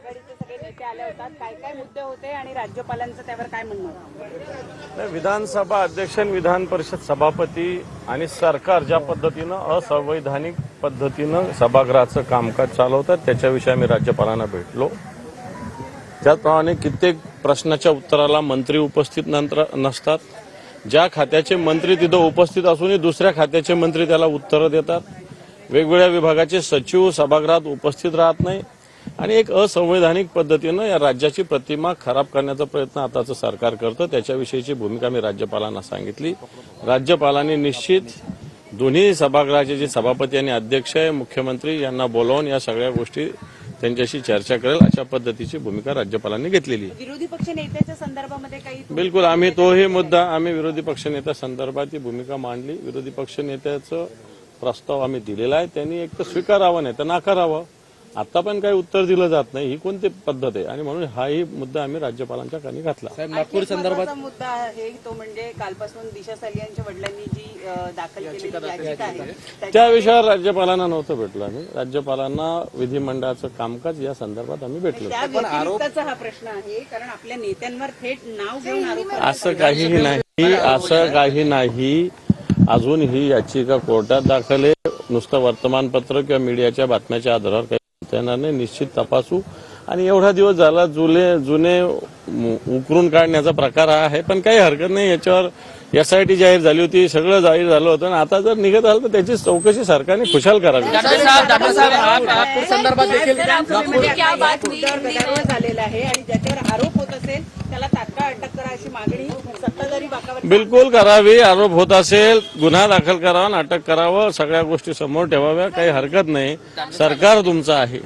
आघाडीचे सगळे नेते आले होतात, काय काय मुद्दे होते आणि राज्यपालांचं त्यावर काय म्हणणं होतं? विधानसभा अध्यक्ष, विधान परिषद सभापती आणि सरकार ज्या पद्धतीनं असंवैधानिक पद्धतीनं सभागृहाचं कामकाज चालवतात त्याच्याविषयी आम्ही राज्यपालांना भेटलो. त्याचप्रमाणे कित्येक प्रश्नाच्या उत्तराला मंत्री उपस्थित नसतात. ज्या खात्याचे मंत्री तिथं उपस्थित असूनही दुसऱ्या खात्याचे मंत्री त्याला उत्तरं देतात. वेगवेगळ्या विभागाचे सचिव सभागृहात उपस्थित राहत नाही आणि एक असंवैधानिक पद्धतीनं या राज्याची प्रतिमा खराब करण्याचा प्रयत्न आताचं सरकार करतं. त्याच्याविषयीची भूमिका मी राज्यपालांना सांगितली. राज्यपालांनी निश्चित दोन्ही सभागृहाचे जे सभापती आणि अध्यक्ष आहे, मुख्यमंत्री यांना बोलावून या सगळ्या गोष्टी त्यांच्याशी चर्चा करेल अशा पद्धतीची भूमिका राज्यपालांनी घेतलेली आहे. विरोधी पक्ष नेत्याच्या संदर्भामध्ये काही बिलकुल आम्ही तोही मुद्दा आम्ही विरोधी पक्षनेत्या संदर्भात ही भूमिका मांडली. विरोधी पक्षनेत्याचं प्रस्ताव आम्ही दिलेला आहे. त्यांनी एक तर स्वीकारावं नाही तर नाकारावं. आता पण काही उत्तर दिलं जात नाही, ही कोणती पद्धत आहे आणि म्हणून हाही मुद्दा आम्ही राज्यपालांच्या कानी घातला. नागपूर संदर्भात मुद्दा आहे तो म्हणजे कालपासून दिशा सालियांच्या वडिलांनी जी दाखल केलेली याचिका आहे त्या विषयावर राज्यपालांना नव्हतं भेटलं. आम्ही राज्यपालांना विधिमंडळाचं कामकाज या संदर्भात आम्ही भेटलो. पण आरोपाचा हा प्रश्न आहे, कारण आपल्या नेत्यांवर थेट नाव घेऊन आरोप असं काहीही नाही, असं काही नाही. अजून ही याचिका कोर्टात दाखल आहे. नुसतं वर्तमानपत्र किंवा मीडियाच्या बातम्याच्या आधारावर काही येणार नाही. निश्चित तपासू आणि एवढा दिवस झाला जुने उकरून काढण्याचा प्रकार हा आहे. पण काही हरकत नाही. याच्यावर SIT जाहीर झाली होती, सगळं जाहीर झालं होतं आणि आता जर निघत आलं तर त्याची चौकशी सरकारने खुशाल करावी. संदर्भात देखील झालेला आहे आणि ज्याच्यावर आरोप होत असेल त्याला तात्काळ अटक करा अशी मागणी सत्ताधारी बाकावर बिलकुल करावी. आरोप होत असेल गुन्हा दाखल करावा आणि अटक करावं. सगळ्या गोष्टी समोर ठेवाव्या. काही हरकत नाही. सरकार तुमचं आहे.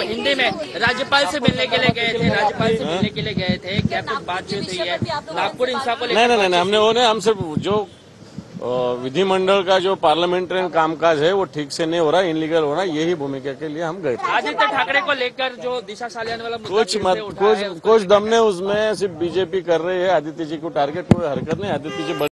हिंदी में राज्यपाल से मिलने के लिए गए थे क्या कुछ बातचीत हुई है नागपुर हिंसा को लेकर? नहीं हमने वो नहीं, हमसे जो विधिमंडल का जो पार्लियामेंट्री कामकाज है वो ठीक से नहीं हो रहा, इनलीगल हो रहा, यही भूमिका के लिए हम गए थे. आदित्य ठाकरे को लेकर जो दिशा सालियान वाला मुद्दा कुछ दम ने उसमें सिर्फ बीजेपी कर रही है. आदित्य जी को टारगेट कोई हरकत नहीं. आदित्य जी